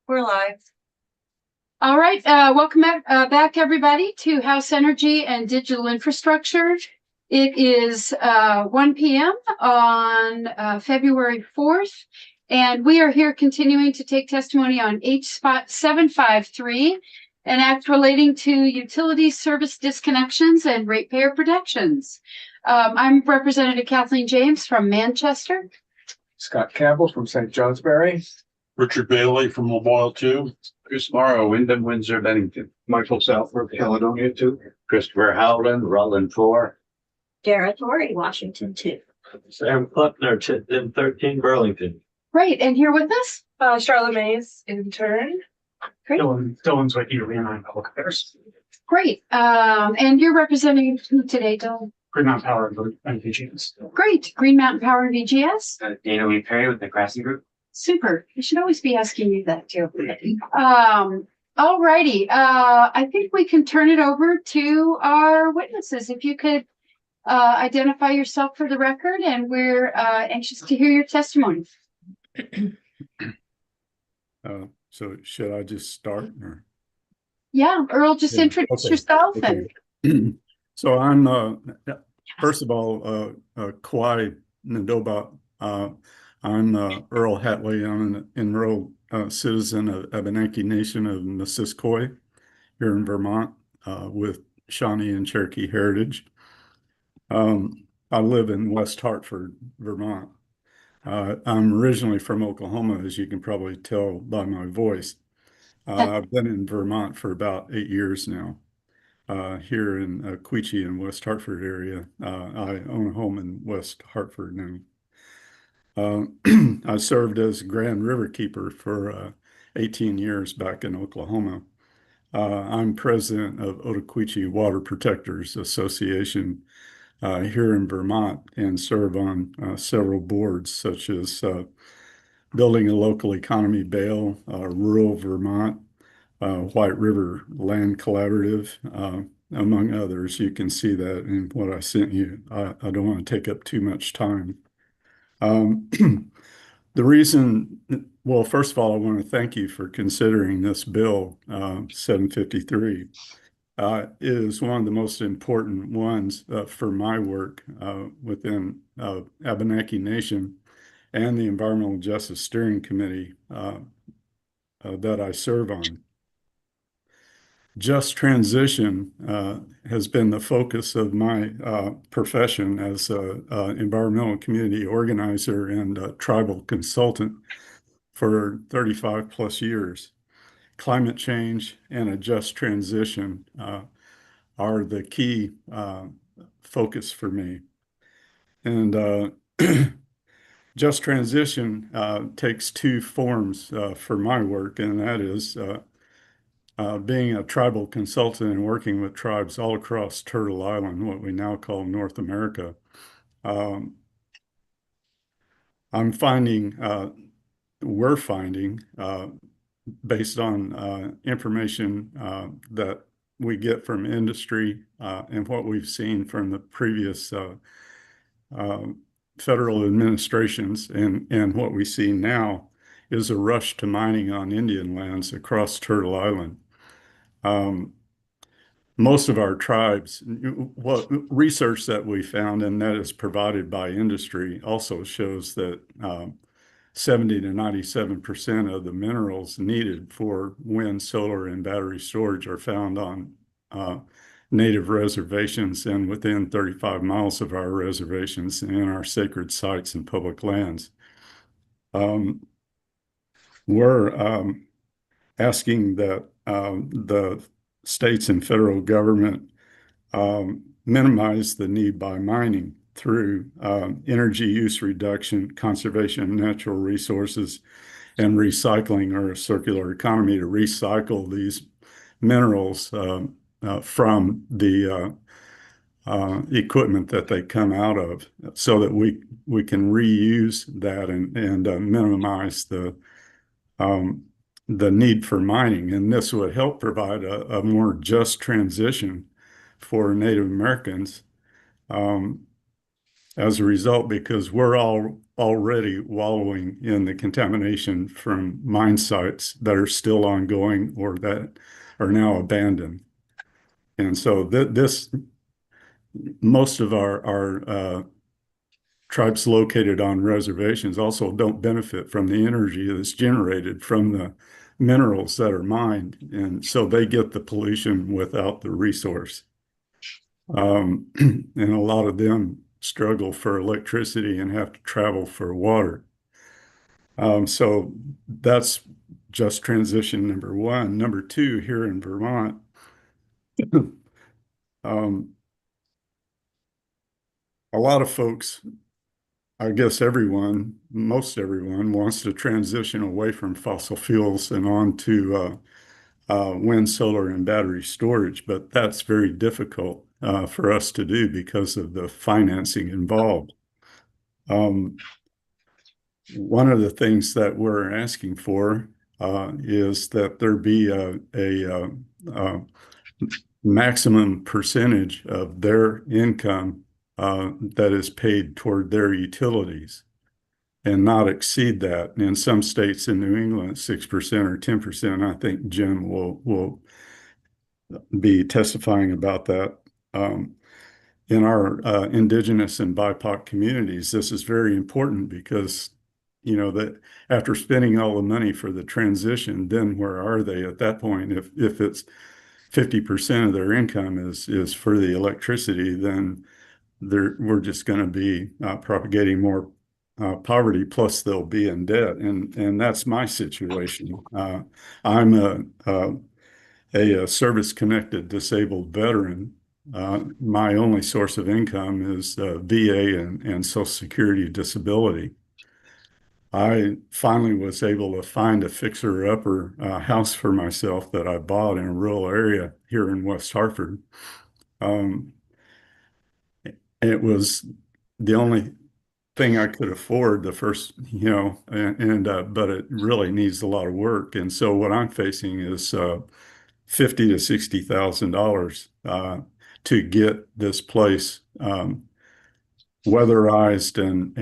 We're live. All right, welcome back, everybody, to House Energy and Digital Infrastructure. It is 1 p.m. on February 4th, and we are here continuing to take testimony on H-Spot 753, an act relating to utility service disconnections and ratepayer protections. I'm Representative Kathleen James from Manchester. Scott Campbell from St. Johnsbury. Richard Bailey from Mobile 2. Chris Morrow, Wyndham, Windsor, Bennington. Michael Southworth, Caledonia 2. Christopher Howland, Rutland 4. Dara Torrey, Washington 2. Sam Putner, Chittenden 13, Burlington. Great, and here with us? Charlotte Mays, intern. Great. Dylan's with you, Leonine Public Affairs. Great. And you're representing who today, Dylan? Green Mountain Power and VGS. Great. Green Mountain Power and VGS. Dana Lee Perry with the Crasson Group. Super. I should always be asking you that too. All righty. I think we can turn it over to our witnesses. If you could identify yourself for the record, and we're anxious to hear your testimony. So should I just start? Or? Yeah, Earl, just introduce yourself. Okay. And so I'm, first of all, Kwai Ndoba. I'm Earl Hatley. I'm an enrolled citizen of Abenaki Nation of Missisquoi here in Vermont with Shawnee and Cherokee heritage. I live in West Hartford, Vermont. I'm originally from Oklahoma, as you can probably tell by my voice. I've been in Vermont for about 8 years now. Here in Quechee and West Hartford area. I own a home in West Hartford now. I served as Grand River Keeper for 18 years back in Oklahoma. I'm president of Otoquechee Water Protectors Association here in Vermont and serve on several boards, such as Building a Local Economy Bale, Rural Vermont, White River Land Collaborative, among others. You can see that in what I sent you. I don't want to take up too much time. The reason, well, first of all, I want to thank you for considering this bill, 753. It is one of the most important ones for my work within Abenaki Nation and the Environmental Justice Steering Committee that I serve on. Just transition has been the focus of my profession as an environmental community organizer and tribal consultant for 35 plus years. Climate change and a just transition are the key focus for me. And just transition takes two forms for my work, and that is being a tribal consultant and working with tribes all across Turtle Island, what we now call North America. I'm finding, we're finding, based on information that we get from industry and what we've seen from the previous federal administrations and what we see now is a rush to mining on Indian lands across Turtle Island. Most of our tribes, what research that we found, and that is provided by industry, also shows that 70 to 97% of the minerals needed for wind, solar, and battery storage are found on native reservations and within 35 miles of our reservations and in our sacred sites and public lands. We're asking that the states and federal government minimize the need by mining through energy use reduction, conservation of natural resources, and recycling, or a circular economy to recycle these minerals from the equipment that they come out of, so that we can reuse that and minimize the need for mining. And this would help provide a more just transition for Native Americans as a result, because we're all already wallowing in the contamination from mine sites that are still ongoing or that are now abandoned. And so this, most of our tribes located on reservations also don't benefit from the energy that's generated from the minerals that are mined. And so they get the pollution without the resource. And a lot of them struggle for electricity and have to travel for water. So that's just transition number one. Number two, here in Vermont, a lot of folks, I guess everyone, most everyone wants to transition away from fossil fuels and on to wind, solar, and battery storage, but that's very difficult for us to do because of the financing involved. One of the things that we're asking for is that there be a maximum percentage of their income that is paid toward their utilities and not exceed that. And in some states in New England, 6% or 10%. I think Jim will be testifying about that. In our indigenous and BIPOC communities, this is very important because, you know, that after spending all the money for the transition, then where are they at that point? If it's 50% of their income is for the electricity, then we're just going to be propagating more poverty, plus they'll be in debt. And that's my situation. I'm a service-connected disabled veteran. My only source of income is VA and Social Security disability. I finally was able to find a fixer-upper house for myself that I bought in a rural area here in West Hartford. It was the only thing I could afford the first, you know, but it really needs a lot of work. And so what I'm facing is $50,000 to $60,000 to get this place weatherized and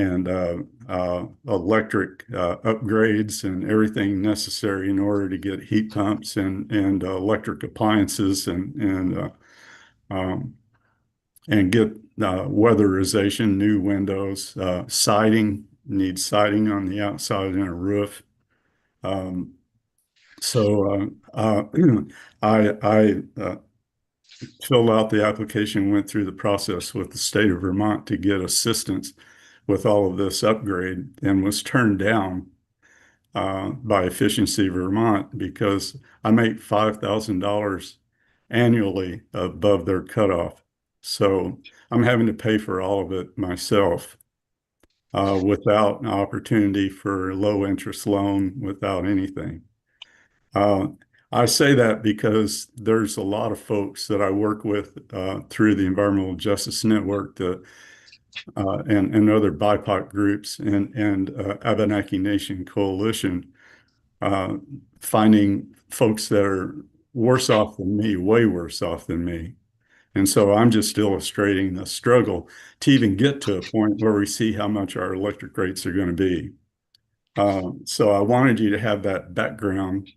electric upgrades and everything necessary in order to get heat pumps and electric appliances and get weatherization, new windows, siding, needs siding on the outside and a roof. So I filled out the application, went through the process with the state of Vermont to get assistance with all of this upgrade, and was turned down by Efficiency Vermont because I make $5,000 annually above their cutoff. So I'm having to pay for all of it myself without an opportunity for a low interest loan, without anything. I say that because there's a lot of folks that I work with through the Environmental Justice Network and other BIPOC groups and Abenaki Nation Coalition, finding folks that are worse off than me, way worse off than me. And so I'm just illustrating the struggle to even get to a point where we see how much our electric rates are going to be. So I wanted you to have that background,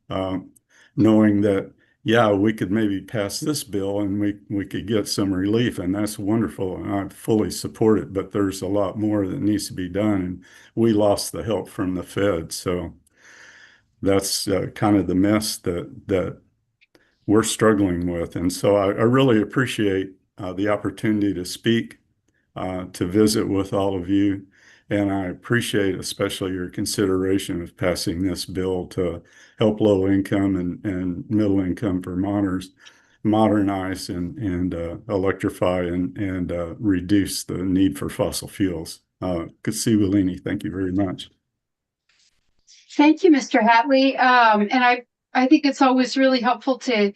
knowing that, yeah, we could maybe pass this bill and we could get some relief, and that's wonderful, and I fully support it, but there's a lot more that needs to be done, and we lost the help from the Fed. So that's kind of the mess that we're struggling with. And so I really appreciate the opportunity to speak, to visit with all of you. And I appreciate especially your consideration of passing this bill to help low income and middle income Vermonters modernize and electrify and reduce the need for fossil fuels. Kasiwalini, thank you very much. Thank you, Mr. Hatley. And I think it's always really helpful to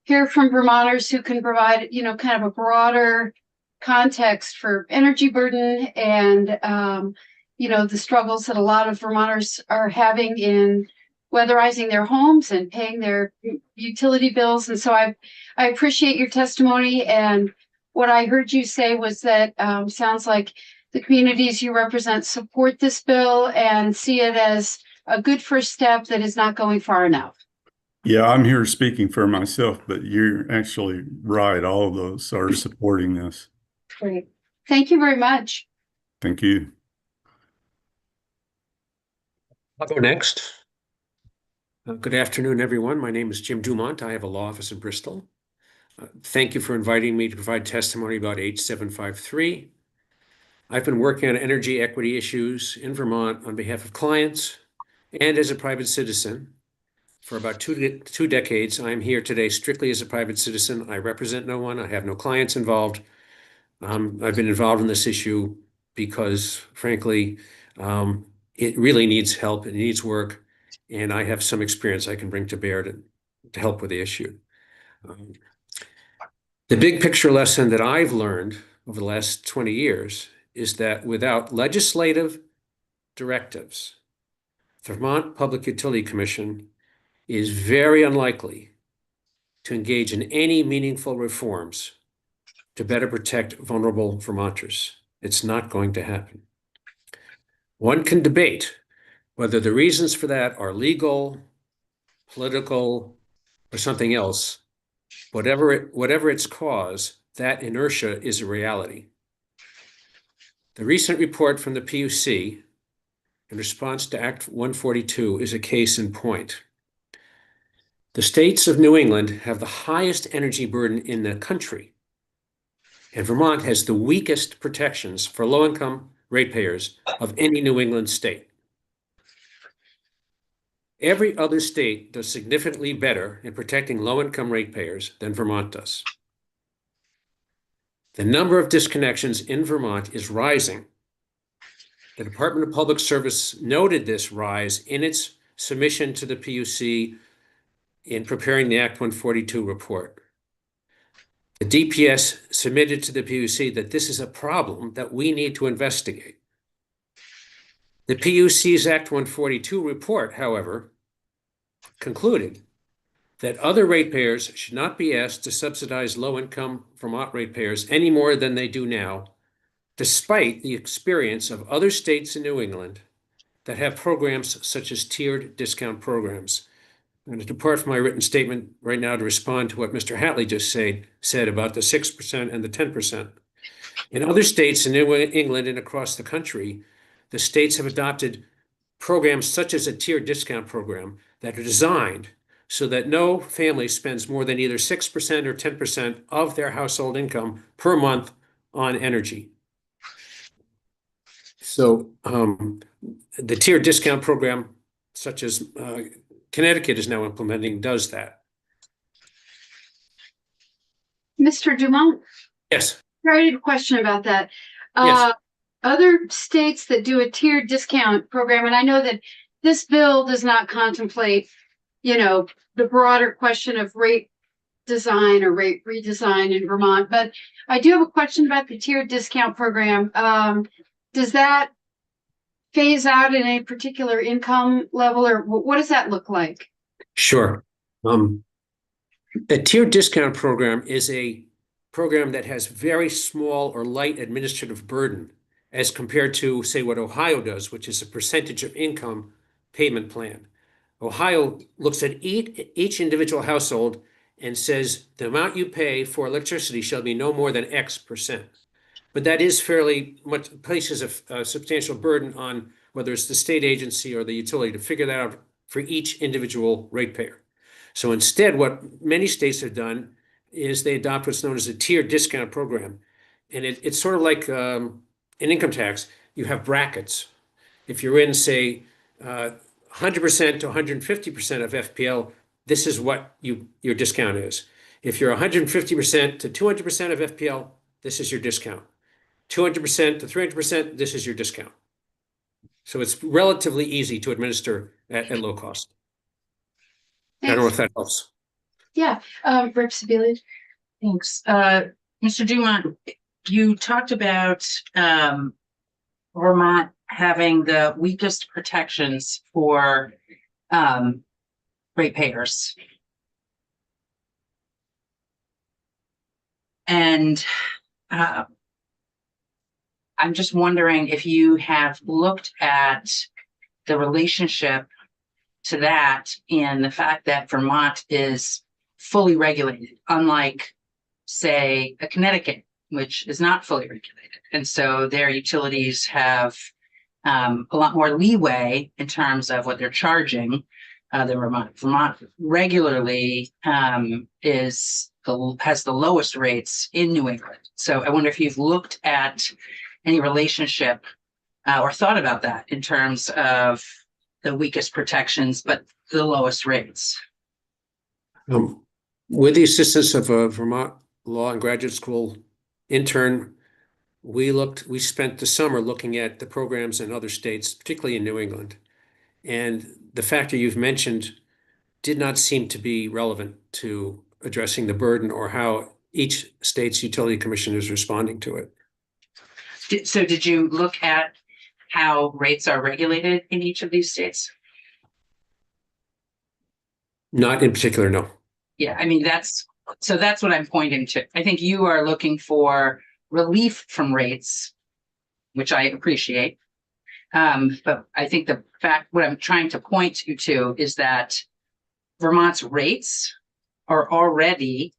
hear from Vermonters who can provide, you know, kind of a broader context for energy burden and, you know, the struggles that a lot of Vermonters are having in weatherizing their homes and paying their utility bills. And so I appreciate your testimony. And what I heard you say was that sounds like the communities you represent support this bill and see it as a good first step that is not going far enough. Yeah, I'm here speaking for myself, but you're actually right. All of those are supporting this. Great. Thank you very much. Thank you. I'll go next. Good afternoon, everyone. My name is Jim Dumont. I have a law office in Bristol. Thank you for inviting me to provide testimony about H753. I've been working on energy equity issues in Vermont on behalf of clients and as a private citizen for about two decades. I'm here today strictly as a private citizen. I represent no one. I have no clients involved. I've been involved in this issue because, frankly, it really needs help. It needs work. And I have some experience I can bring to bear to help with the issue. The big picture lesson that I've learned over the last 20 years is that without legislative directives, the Vermont Public Utility Commission is very unlikely to engage in any meaningful reforms to better protect vulnerable Vermonters. It's not going to happen. One can debate whether the reasons for that are legal, political, or something else. Whatever its cause, that inertia is a reality. The recent report from the PUC in response to Act 142 is a case in point. The states of New England have the highest energy burden in the country, and Vermont has the weakest protections for low-income ratepayers of any New England state. Every other state does significantly better in protecting low-income ratepayers than Vermont does. The number of disconnections in Vermont is rising. The Department of Public Service noted this rise in its submission to the PUC in preparing the Act 142 report. The DPS submitted to the PUC that this is a problem that we need to investigate. The PUC's Act 142 report, however, concluded that other ratepayers should not be asked to subsidize low-income Vermont ratepayers any more than they do now, despite the experience of other states in New England that have programs such as tiered discount programs. I'm going to depart from my written statement right now to respond to what Mr. Hatley just said about the 6% and the 10%. In other states in New England and across the country, the states have adopted programs such as a tiered discount program that are designed so that no family spends more than either 6% or 10% of their household income per month on energy. So the tiered discount program, such as Connecticut is now implementing, does that. Mr. Dumont, Yes. I have a question about that. Yes. Other states that do a tiered discount program, and I know that this bill does not contemplate, the broader question of rate design or rate redesign in Vermont, but I do have a question about the tiered discount program. Does that phase out in a particular income level, or what does that look like? Sure. A tiered discount program is a program that has very small or light administrative burden as compared to, say, what Ohio does, which is a percentage of income payment plan. Ohio looks at each individual household and says the amount you pay for electricity shall be no more than X%. But that is fairly much places a substantial burden on whether it's the state agency or the utility to figure that out for each individual ratepayer. So instead, what many states have done is they adopt what's known as a tiered discount program. And it's sort of like an income tax. You have brackets. If you're in, say, 100% to 150% of FPL, this is what your discount is. If you're 150% to 200% of FPL, this is your discount. 200% to 300%, this is your discount. So it's relatively easy to administer at low cost. Thanks. I don't know if that helps. Yeah, Rep. Sebelius. Thanks. Mr. Dumont, you talked about Vermont having the weakest protections for ratepayers. And I'm just wondering if you have looked at the relationship to that and the fact that Vermont is fully regulated, unlike, say, a Connecticut, which is not fully regulated. And so their utilities have a lot more leeway in terms of what they're charging. Vermont regularly has the lowest rates in New England. So I wonder if you've looked at any relationship or thought about that in terms of the weakest protections, but the lowest rates. With the assistance of a Vermont Law and Graduate School intern, we spent the summer looking at the programs in other states, particularly in New England. And the factor you've mentioned did not seem to be relevant to addressing the burden or how each state's utility commission is responding to it. So did you look at how rates are regulated in each of these states? Not in particular, no. Yeah, I mean, that's what I'm pointing to. I think you are looking for relief from rates, which I appreciate. But I think what I'm trying to point you to is that Vermont's rates are already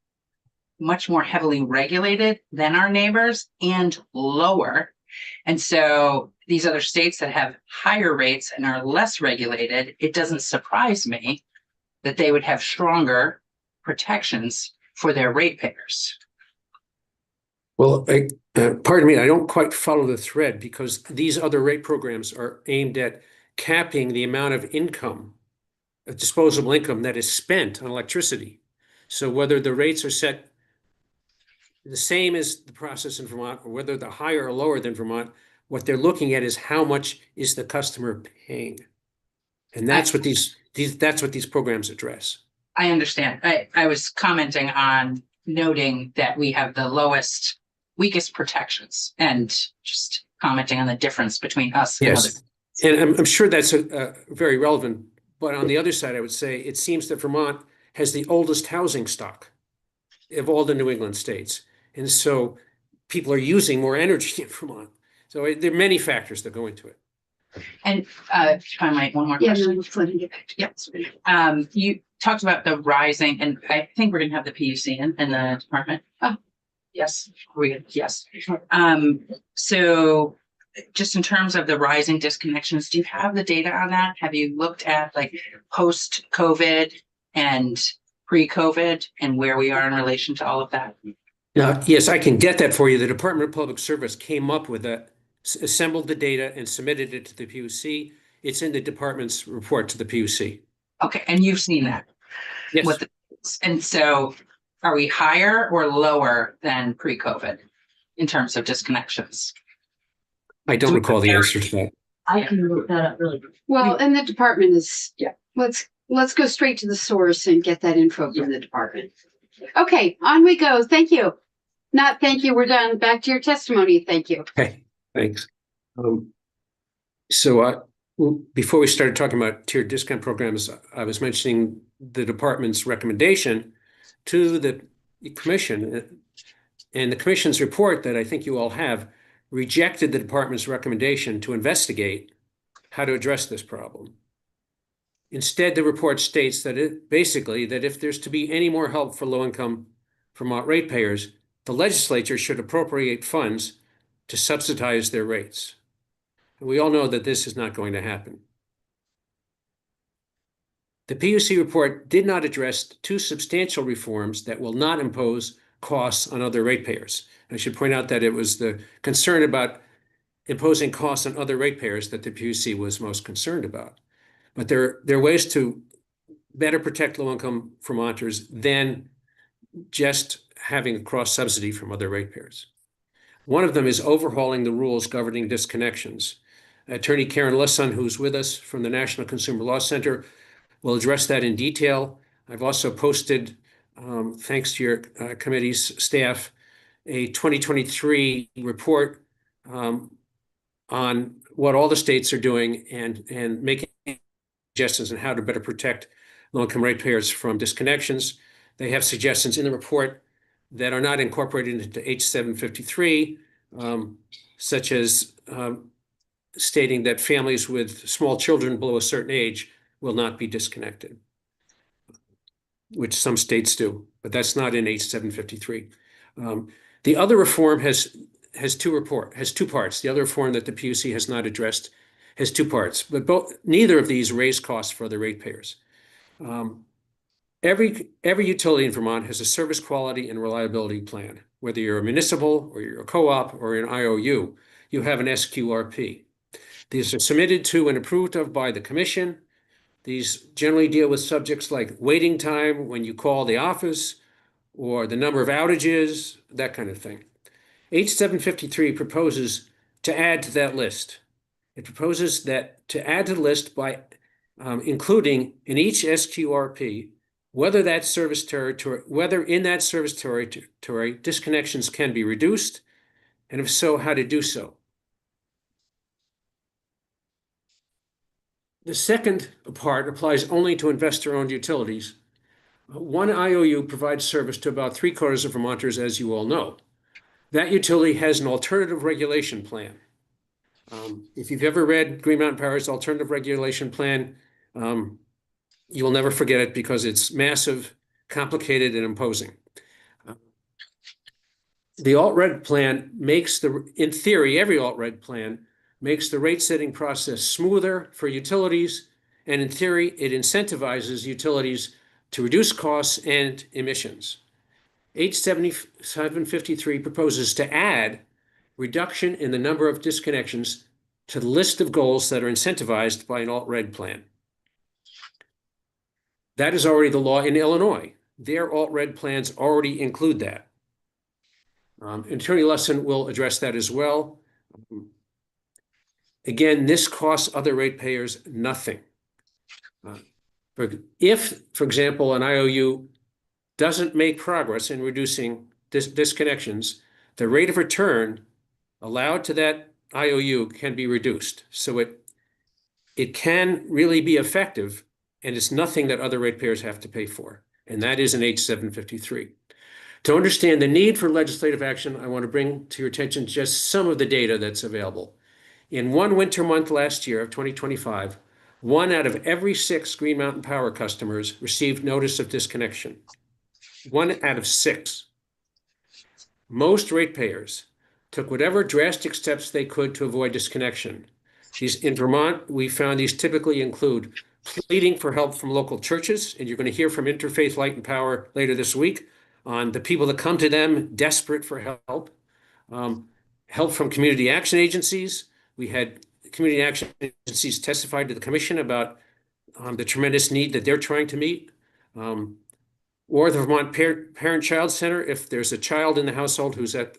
much more heavily regulated than our neighbors and lower. And so these other states that have higher rates and are less regulated, it doesn't surprise me that they would have stronger protections for their ratepayers. Well, pardon me, I don't quite follow the thread because these other rate programs are aimed at capping the amount of income, disposable income that is spent on electricity. So whether the rates are set the same as the process in Vermont, or whether they're higher or lower than Vermont, what they're looking at is how much is the customer paying. And that's what these programs address. I understand. I was commenting on noting that we have the weakest protections and just commenting on the difference between us and others. And I'm sure that's very relevant. But on the other side, I would say it seems that Vermont has the oldest housing stock of all the New England states. And so people are using more energy in Vermont. So there are many factors that go into it. And if I might, one more question. Yep. You talked about the rising, and I think we're going to have the PUC in the department. Oh, yes. Yes. So just in terms of the rising disconnections, do you have the data on that? Have you looked at like post-COVID and pre-COVID and where we are in relation to all of that? Yes, I can get that for you. The Department of Public Service came up with assembled the data and submitted it to the PUC. It's in the department's report to the PUC. Okay, and you've seen that? Yes. And so are we higher or lower than pre-COVID in terms of disconnections? I don't recall the answer to that. I can look that up really quick. Well, and the department is, Yeah. let's go straight to the source and get that info from the department. Okay, on we go. Thank you. Not thank you. We're done. Back to your testimony. Thank you. Okay, thanks. So before we started talking about tiered discount programs, I was mentioning the department's recommendation to the commission, and the commission's report that I think you all have rejected the department's recommendation to investigate how to address this problem. Instead, the report states that that if there's to be any more help for low-income Vermont ratepayers, the legislature should appropriate funds to subsidize their rates. And we all know that this is not going to happen. The PUC report did not address two substantial reforms that will not impose costs on other ratepayers. I should point out that it was the concern about imposing costs on other ratepayers that the PUC was most concerned about. But there are ways to better protect low-income Vermonters than just having a cross subsidy from other ratepayers. One of them is overhauling the rules governing disconnections. Attorney Karen Lesson, who's with us from the National Consumer Law Center, will address that in detail. I've also posted, thanks to your committee's staff, a 2023 report on what all the states are doing and making suggestions on how to better protect low-income ratepayers from disconnections. They have suggestions in the report that are not incorporated into H753. such as stating that families with small children below a certain age will not be disconnected, which some states do, but that's not in H753. The other reform has two parts. The other reform that the PUC has not addressed has two parts, but neither of these raise costs for the ratepayers. Every utility in Vermont has a service quality and reliability plan. Whether you're a municipal or you're a co-op or an IOU, you have an SQRP. These are submitted to and approved of by the commission. These generally deal with subjects like waiting time when you call the office or the number of outages, that kind of thing. H753 proposes to add to that list. It proposes that to add to the list by including in each SQRP whether in that service territory disconnections can be reduced, and if so, how to do so. The second part applies only to investor-owned utilities. One IOU provides service to about 3/4 of Vermonters, as you all know. That utility has an alternative regulation plan. If you've ever read Green Mountain Power's alternative regulation plan, you will never forget it because it's massive, complicated, and imposing. The alt-red plan makes in theory, every alt-red plan makes the rate-setting process smoother for utilities, and in theory, it incentivizes utilities to reduce costs and emissions. H753 proposes to add reduction in the number of disconnections to the list of goals that are incentivized by an alt-red plan. That is already the law in Illinois. Their alt-red plans already include that. Attorney Lesson will address that as well. Again, this costs other ratepayers nothing. If, for example, an IOU doesn't make progress in reducing disconnections, the rate of return allowed to that IOU can be reduced. So it can really be effective, and it's nothing that other ratepayers have to pay for. And that is in H753. To understand the need for legislative action, I want to bring to your attention just some of the data that's available. In one winter month last year of 2025, 1 out of every 6 Green Mountain Power customers received notice of disconnection. 1 out of 6. Most ratepayers took whatever drastic steps they could to avoid disconnection. In Vermont, we found these typically include pleading for help from local churches, and you're going to hear from Interfaith Light and Power later this week on the people that come to them desperate for help. Help from community action agencies. We had community action agencies testify to the commission about the tremendous need that they're trying to meet. Or the Vermont Parent-Child Center, if there's a child in the household who's at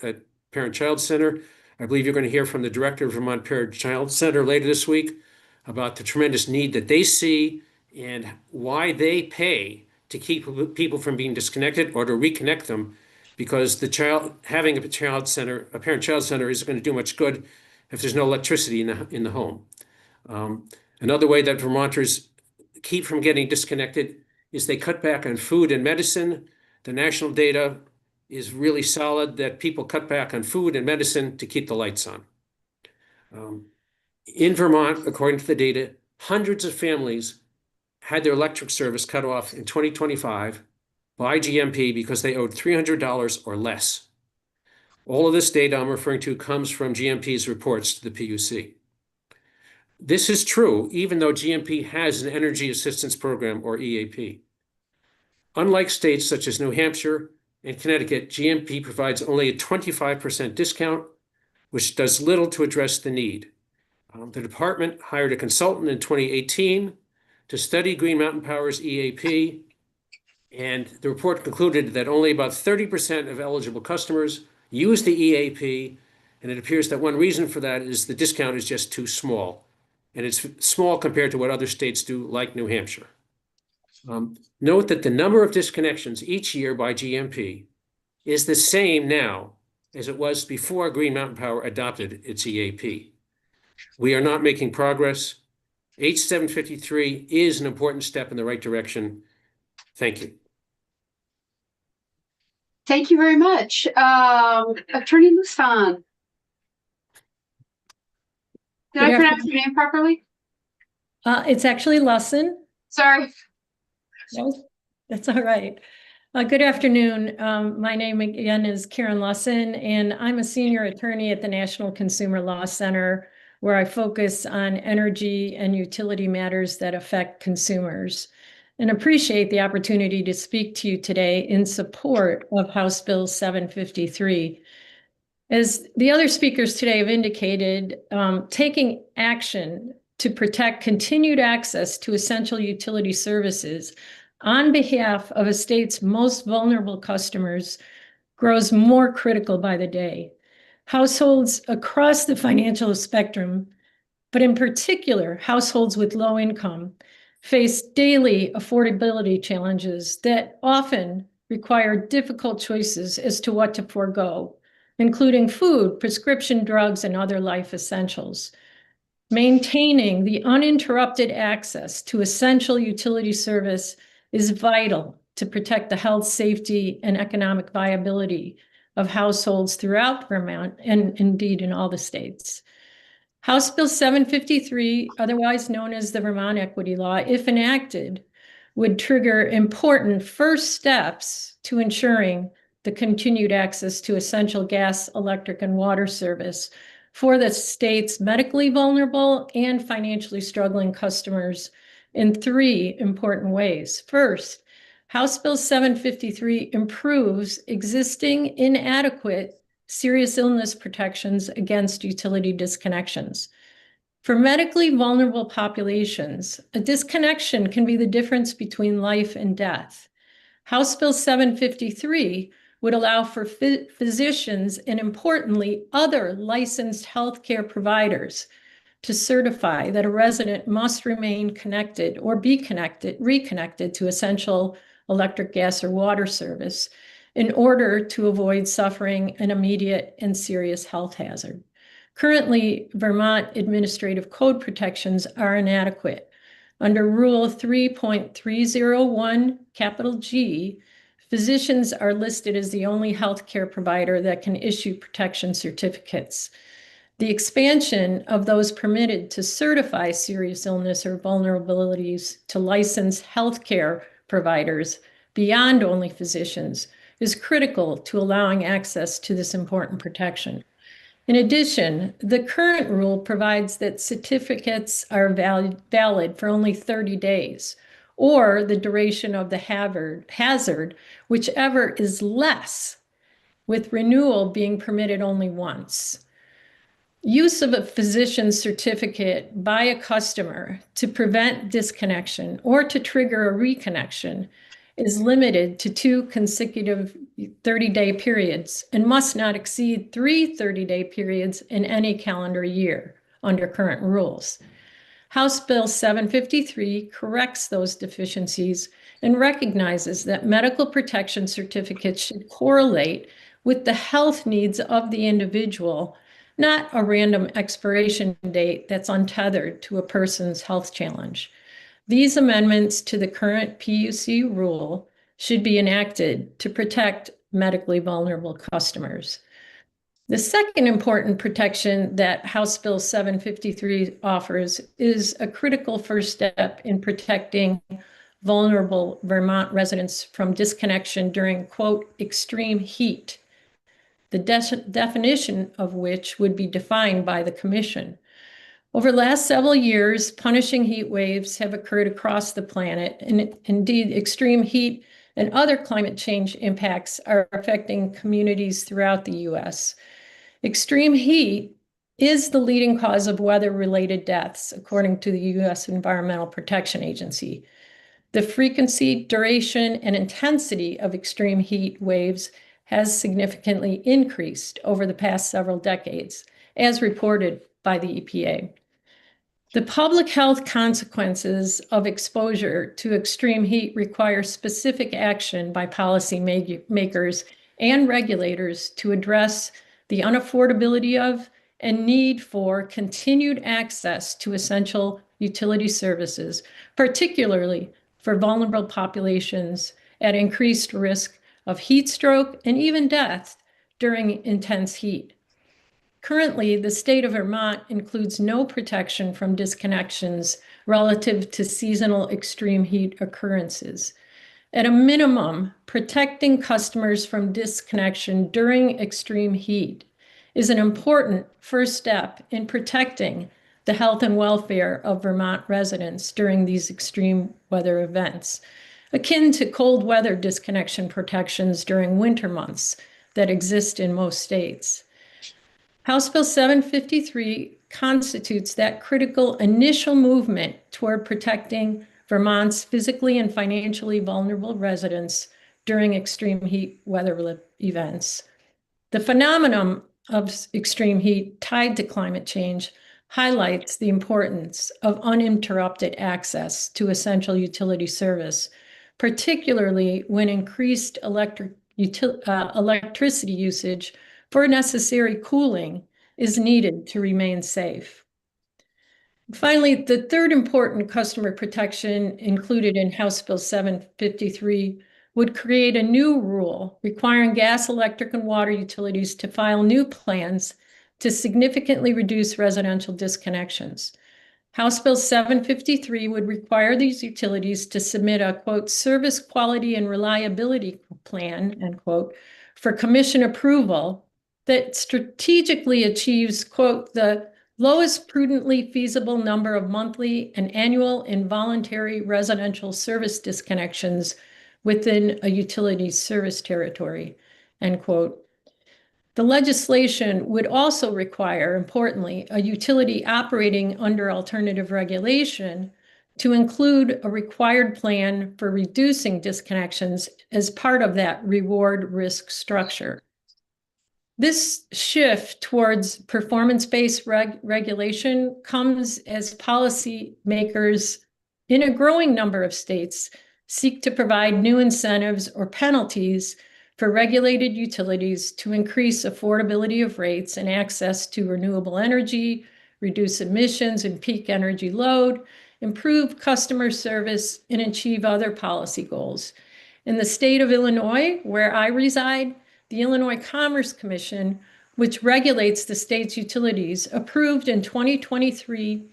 Parent-Child Center. I believe you're going to hear from the director of Vermont Parent-Child Center later this week about the tremendous need that they see and why they pay to keep people from being disconnected or to reconnect them, because having a parent-child center isn't going to do much good if there's no electricity in the home. Another way that Vermonters keep from getting disconnected is they cut back on food and medicine. The national data is really solid that people cut back on food and medicine to keep the lights on. In Vermont, according to the data, hundreds of families had their electric service cut off in 2025 by GMP because they owed $300 or less. All of this data I'm referring to comes from GMP's reports to the PUC. This is true even though GMP has an Energy Assistance Program, or EAP. Unlike states such as New Hampshire and Connecticut, GMP provides only a 25% discount, which does little to address the need. The department hired a consultant in 2018 to study Green Mountain Power's EAP, and the report concluded that only about 30% of eligible customers use the EAP, and it appears that one reason for that is the discount is just too small, and it's small compared to what other states do, like New Hampshire. Note that the number of disconnections each year by GMP is the same now as it was before Green Mountain Power adopted its EAP. We are not making progress. H753 is an important step in the right direction. Thank you. Thank you very much. Attorney Lussan. Did I Good pronounce your name properly? It's actually Lawson. Sorry. That's all right. Good afternoon. My name again is Karen Lawson, and I'm a senior attorney at the National Consumer Law Center, where I focus on energy and utility matters that affect consumers, and appreciate the opportunity to speak to you today in support of House Bill 753. As the other speakers today have indicated, taking action to protect continued access to essential utility services on behalf of a state's most vulnerable customers grows more critical by the day. Households across the financial spectrum, but in particular, households with low income, face daily affordability challenges that often require difficult choices as to what to forego, including food, prescription drugs, and other life essentials. Maintaining the uninterrupted access to essential utility service is vital to protect the health, safety, and economic viability of households throughout Vermont and indeed in all the states. House Bill 753, otherwise known as the Vermont Equity Law, if enacted, would trigger important first steps to ensuring the continued access to essential gas, electric, and water service for the state's medically vulnerable and financially struggling customers in three important ways. First, House Bill 753 improves existing inadequate serious illness protections against utility disconnections. For medically vulnerable populations, a disconnection can be the difference between life and death. House Bill 753 would allow for physicians and, importantly, other licensed healthcare providers to certify that a resident must remain connected or be reconnected to essential electric, gas, or water service in order to avoid suffering an immediate and serious health hazard. Currently, Vermont administrative code protections are inadequate. Under Rule 3.301, capital G, physicians are listed as the only healthcare provider that can issue protection certificates. The expansion of those permitted to certify serious illness or vulnerabilities to licensed healthcare providers beyond only physicians is critical to allowing access to this important protection. In addition, the current rule provides that certificates are valid for only 30 days, or the duration of the hazard, whichever is less, with renewal being permitted only once. Use of a physician's certificate by a customer to prevent disconnection or to trigger a reconnection is limited to 2 consecutive 30-day periods and must not exceed 3 30-day periods in any calendar year under current rules. House Bill 753 corrects those deficiencies and recognizes that medical protection certificates should correlate with the health needs of the individual, not a random expiration date that's untethered to a person's health challenge. These amendments to the current PUC rule should be enacted to protect medically vulnerable customers. The second important protection that House Bill 753 offers is a critical first step in protecting vulnerable Vermont residents from disconnection during, quote, extreme heat, the definition of which would be defined by the Commission. Over the last several years, punishing heat waves have occurred across the planet, and indeed, extreme heat and other climate change impacts are affecting communities throughout the U.S. Extreme heat is the leading cause of weather-related deaths, according to the U.S. Environmental Protection Agency. The frequency, duration, and intensity of extreme heat waves has significantly increased over the past several decades, as reported by the EPA. The public health consequences of exposure to extreme heat require specific action by policy makers and regulators to address the unaffordability of and need for continued access to essential utility services, particularly for vulnerable populations at increased risk of heat stroke and even death during intense heat. Currently, the state of Vermont includes no protection from disconnections relative to seasonal extreme heat occurrences. At a minimum, protecting customers from disconnection during extreme heat is an important first step in protecting the health and welfare of Vermont residents during these extreme weather events, akin to cold weather disconnection protections during winter months that exist in most states. House Bill 753 constitutes that critical initial movement toward protecting Vermont's physically and financially vulnerable residents during extreme heat weather events. The phenomenon of extreme heat tied to climate change highlights the importance of uninterrupted access to essential utility service, particularly when increased electricity usage for necessary cooling is needed to remain safe. Finally, the third important customer protection included in House Bill 753 would create a new rule requiring gas, electric, and water utilities to file new plans to significantly reduce residential disconnections. House Bill 753 would require these utilities to submit a, quote, service quality and reliability plan, end quote, for commission approval that strategically achieves, quote, the lowest prudently feasible number of monthly and annual involuntary residential service disconnections within a utility's service territory, end quote. The legislation would also require, importantly, a utility operating under alternative regulation to include a required plan for reducing disconnections as part of that reward risk structure. This shift towards performance-based regulation comes as policymakers in a growing number of states seek to provide new incentives or penalties for regulated utilities to increase affordability of rates and access to renewable energy, reduce emissions and peak energy load, improve customer service, and achieve other policy goals. In the state of Illinois, where I reside, the Illinois Commerce Commission, which regulates the state's utilities, approved in 2023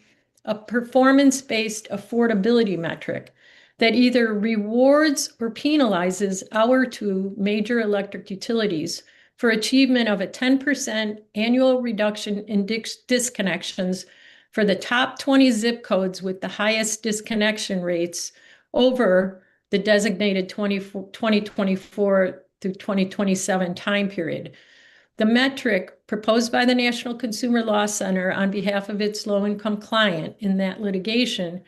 a performance-based affordability metric that either rewards or penalizes our two major electric utilities for achievement of a 10% annual reduction in disconnections for the top 20 zip codes with the highest disconnection rates over the designated 2024 through 2027 time period. The metric proposed by the National Consumer Law Center on behalf of its low-income client in that litigation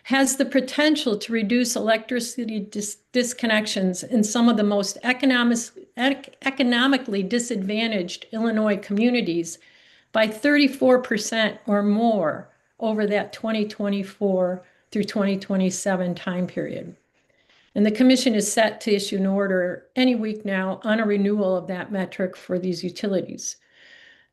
has the potential to reduce electricity disconnections in some of the most economically disadvantaged Illinois communities by 34% or more over that 2024 through 2027 time period. And the commission is set to issue an order any week now on a renewal of that metric for these utilities.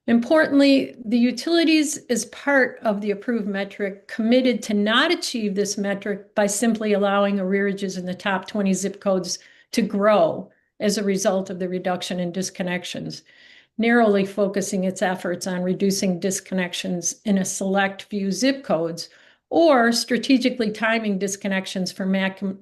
Importantly, the utilities, as part of the approved metric, committed to not achieve this metric by simply allowing arrearages in the top 20 zip codes to grow as a result of the reduction in disconnections, narrowly focusing its efforts on reducing disconnections in a select few zip codes, or strategically timing disconnections for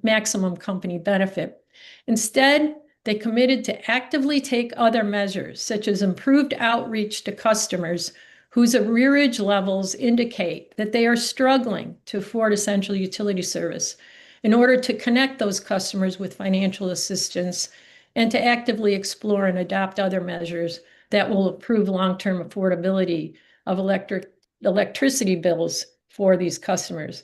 maximum company benefit. Instead, they committed to actively take other measures, such as improved outreach to customers whose arrearage levels indicate that they are struggling to afford essential utility service, in order to connect those customers with financial assistance and to actively explore and adopt other measures that will improve long-term affordability of electricity bills for these customers.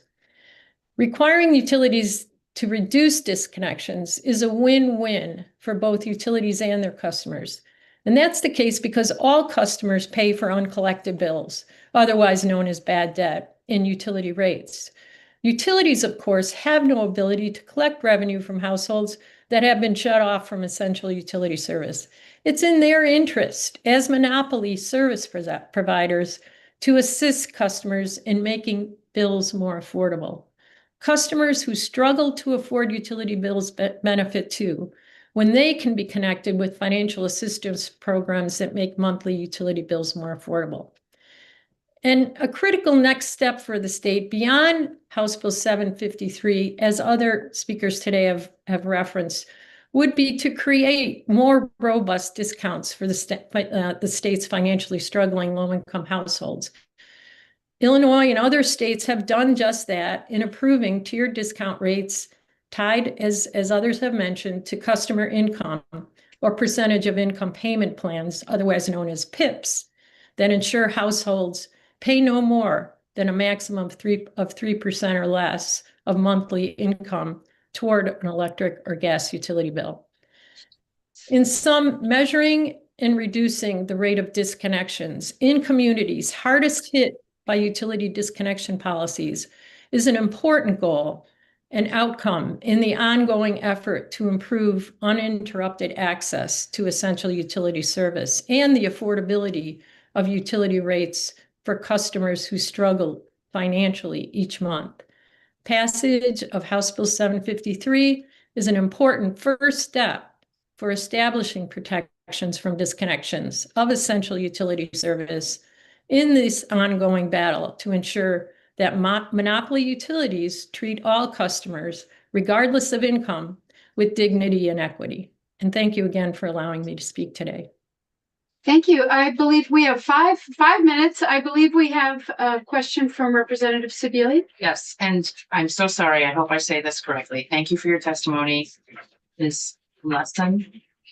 Requiring utilities to reduce disconnections is a win-win for both utilities and their customers. And that's the case because all customers pay for uncollected bills, otherwise known as bad debt, in utility rates. Utilities, of course, have no ability to collect revenue from households that have been shut off from essential utility service. It's in their interest as monopoly service providers to assist customers in making bills more affordable. Customers who struggle to afford utility bills benefit too, when they can be connected with financial assistance programs that make monthly utility bills more affordable. And a critical next step for the state beyond House Bill 753, as other speakers today have referenced, would be to create more robust discounts for the state's financially struggling low-income households. Illinois and other states have done just that in approving tiered discount rates tied, as others have mentioned, to customer income or percentage of income payment plans, otherwise known as PIPs, that ensure households pay no more than a maximum of 3% or less of monthly income toward an electric or gas utility bill. In sum, measuring and reducing the rate of disconnections in communities hardest hit by utility disconnection policies is an important goal and outcome in the ongoing effort to improve uninterrupted access to essential utility service and the affordability of utility rates for customers who struggle financially each month. Passage of House Bill 753 is an important first step for establishing protections from disconnections of essential utility service in this ongoing battle to ensure that monopoly utilities treat all customers, regardless of income, with dignity and equity. And thank you again for allowing me to speak today. Thank you. I believe we have five minutes. I believe we have a question from Representative Sebeli. Yes, and I'm so sorry. I hope I say this correctly. Thank you for your testimony. This last time.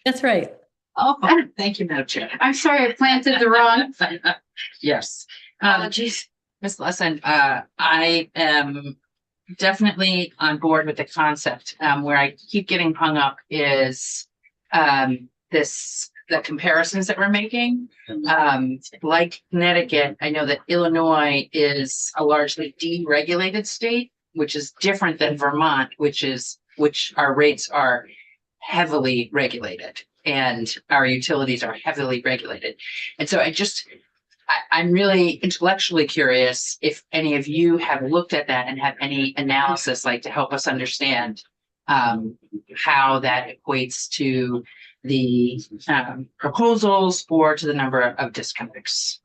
That's right. Oh, thank you, Madam Chair. I'm sorry, I planted the wrong. Yes. Apologies. Ms. Lesson, I am definitely on board with the concept. Where I keep getting hung up is the comparisons that we're making. Like Connecticut, I know that Illinois is a largely deregulated state, which is different than Vermont, which our rates are heavily regulated and our utilities are heavily regulated. And so I'm really intellectually curious if any of you have looked at that and have any analysis like to help us understand how that equates to the proposals or to the number of disconnects.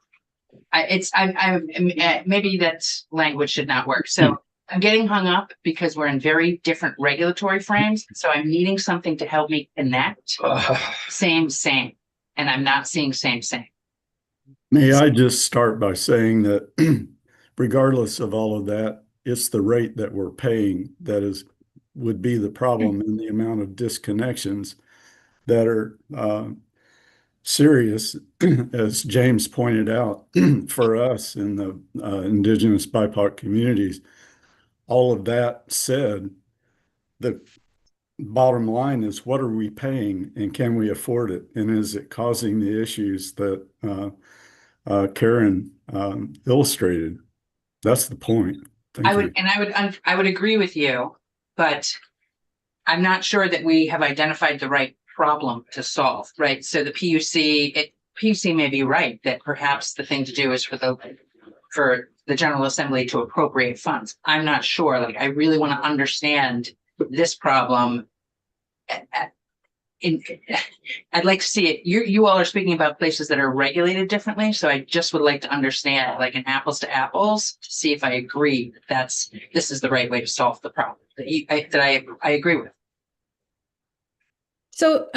Maybe that language should not work. So I'm getting hung up because we're in very different regulatory frames. So I'm needing something to help me connect same, and I'm not seeing same. May I just start by saying that regardless of all of that, it's the rate that we're paying that would be the problem in the amount of disconnections that are serious, as James pointed out, for us in the indigenous BIPOC communities. All of that said, the bottom line is, what are we paying and can we afford it? And is it causing the issues that Karen illustrated? That's the point. Thank you. I would agree with you, but I'm not sure that we have identified the right problem to solve, right? So the PUC may be right that perhaps the thing to do is for the General Assembly to appropriate funds. I'm not sure. Like, I really want to understand this problem. I'd like to see it. You all are speaking about places that are regulated differently, so I just would like to understand, like, an apples to apples, to see if I agree that this is the right way to solve the problem that I agree with. So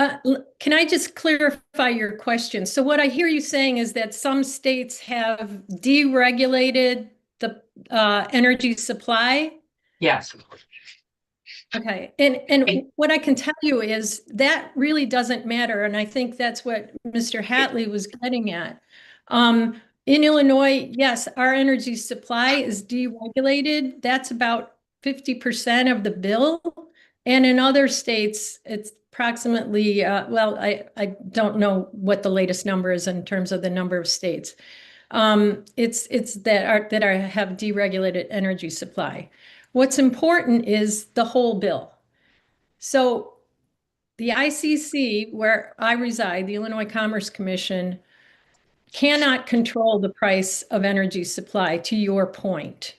can I just clarify your question? So what I hear you saying is that some states have deregulated the energy supply? Yes. Okay. And what I can tell you is that really doesn't matter. And I think that's what Mr. Hatley was getting at. In Illinois, yes, our energy supply is deregulated. That's about 50% of the bill. And in other states, it's approximately, I don't know what the latest number is in terms of the number of states. It's that have deregulated energy supply. What's important is the whole bill. So the ICC, where I reside, the Illinois Commerce Commission, cannot control the price of energy supply, to your point,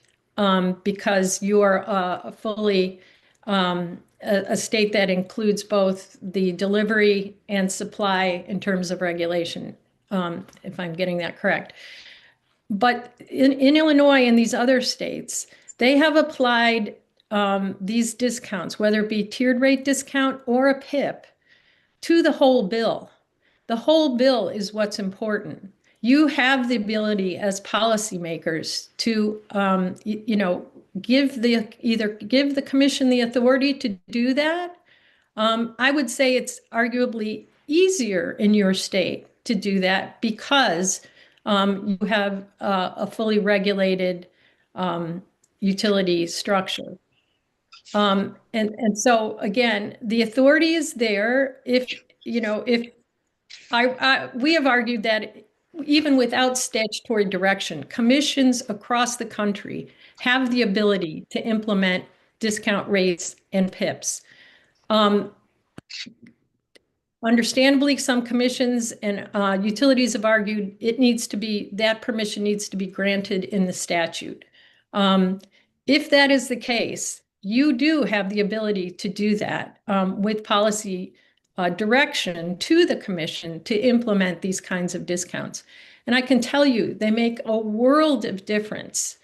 because you are fully a state that includes both the delivery and supply in terms of regulation, if I'm getting that correct. But in Illinois and these other states, they have applied these discounts, whether it be tiered rate discount or a PIP, to the whole bill. The whole bill is what's important. You have the ability as policymakers to, give the commission the authority to do that. I would say it's arguably easier in your state to do that because you have a fully regulated utility structure. And so again, the authority is there. If we have argued that even without statutory direction, commissions across the country have the ability to implement discount rates and PIPs. Understandably, some commissions and utilities have argued that permission needs to be granted in the statute. If that is the case, you do have the ability to do that with policy direction to the commission to implement these kinds of discounts. And I can tell you, they make a world of difference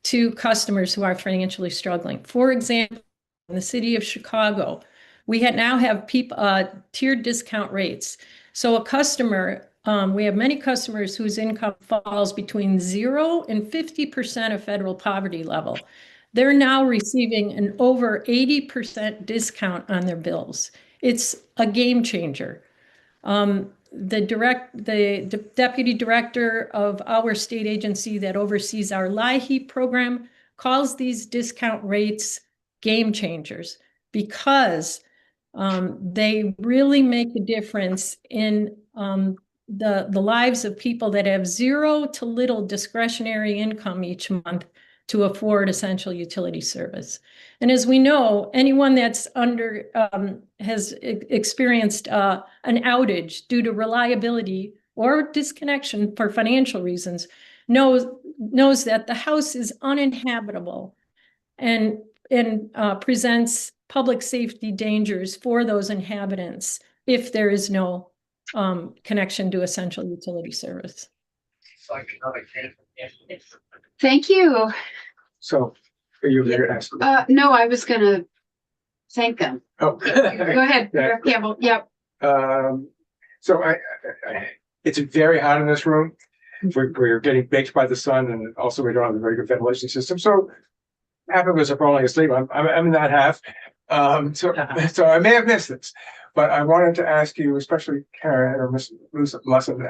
to customers who are financially struggling. For example, in the city of Chicago, we now have tiered discount rates. So a customer, we have many customers whose income falls between 0 and 50% of federal poverty level. They're now receiving an over 80% discount on their bills. It's a game changer. The deputy director of our state agency that oversees our LIHEAP program calls these discount rates game changers because they really make a difference in the lives of people that have 0 to little discretionary income each month to afford essential utility service. And as we know, anyone that's has experienced an outage due to reliability or disconnection for financial reasons knows that the house is uninhabitable and presents public safety dangers for those inhabitants if there is no connection to essential utility service. Thank you. So are you here to ask? No, I was going to thank them. Oh. Go ahead, Yeah. Mayor Campbell. Yep. So it's very hot in this room. We're getting baked by the sun, and also we don't have a very good ventilation system. So half of us are falling asleep. I'm in that half. So I may have missed this, but I wanted to ask you, especially Karen or Ms. Musson,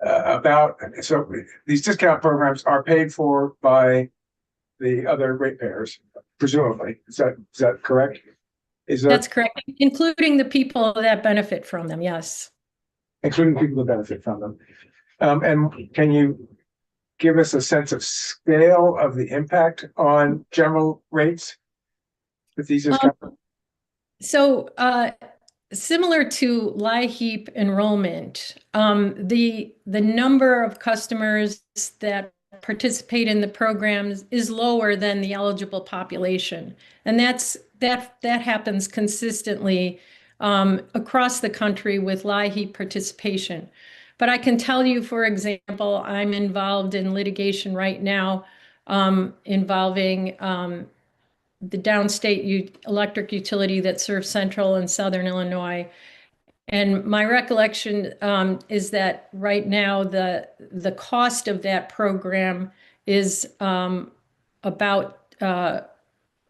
about, so these discount programs are paid for by the other ratepayers, presumably. Is that correct? That's correct, including the people that benefit from them, yes. Including people who benefit from them. And can you give us a sense of scale of the impact on general rates with these discounts? So similar to LIHEAP enrollment, the number of customers that participate in the programs is lower than the eligible population. And that happens consistently across the country with LIHEAP participation. But I can tell you, for example, I'm involved in litigation right now involving the downstate electric utility that serves central and southern Illinois. And my recollection is that right now the cost of that program is about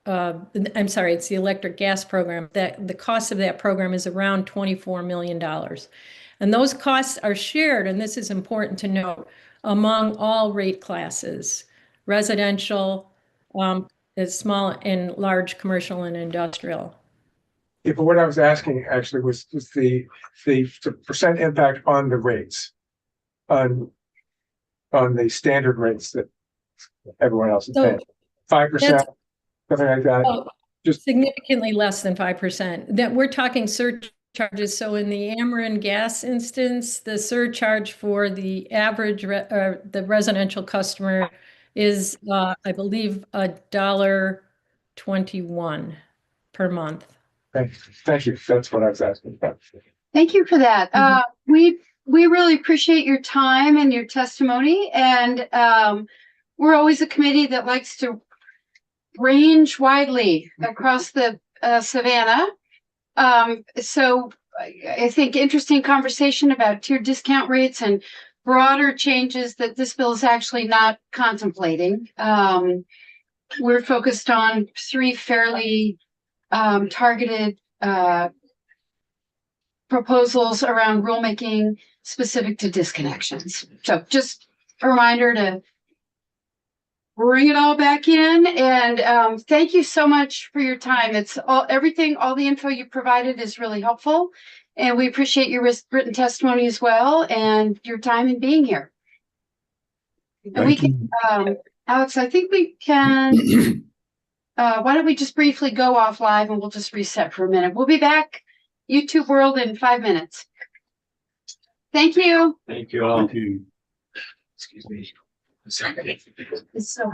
I'm sorry, it's the electric gas program. That the cost of that program is around $24 million. And those costs are shared, and this is important to note, among all rate classes, residential, small and large commercial and industrial. Yeah, but what I was asking actually was the percent impact on the rates, on the standard rates that everyone else is paying. 5%, something like that. Just significantly less than 5%. That we're talking surcharges. So in the Ameren gas instance, the surcharge for the average the residential customer is I believe $1.21 per month. Thank you. That's what I was asking about. Thank you for that. We really appreciate your time and your testimony, and we're always a committee that likes to range widely across the Savannah. So I think interesting conversation about tier discount rates and broader changes that this bill is actually not contemplating. We're focused on three fairly targeted proposals around rulemaking specific to disconnections. So just a reminder to bring it all back in, and thank you so much for your time. It's all the info you provided is really helpful, and we appreciate your written testimony as well and your time in being here. And we can, Alex, I think we can. Why don't we just briefly go off live and we'll just reset for a minute. We'll be back YouTube world in 5 minutes. Thank you. Thank you all. Thank you. Excuse me. It's so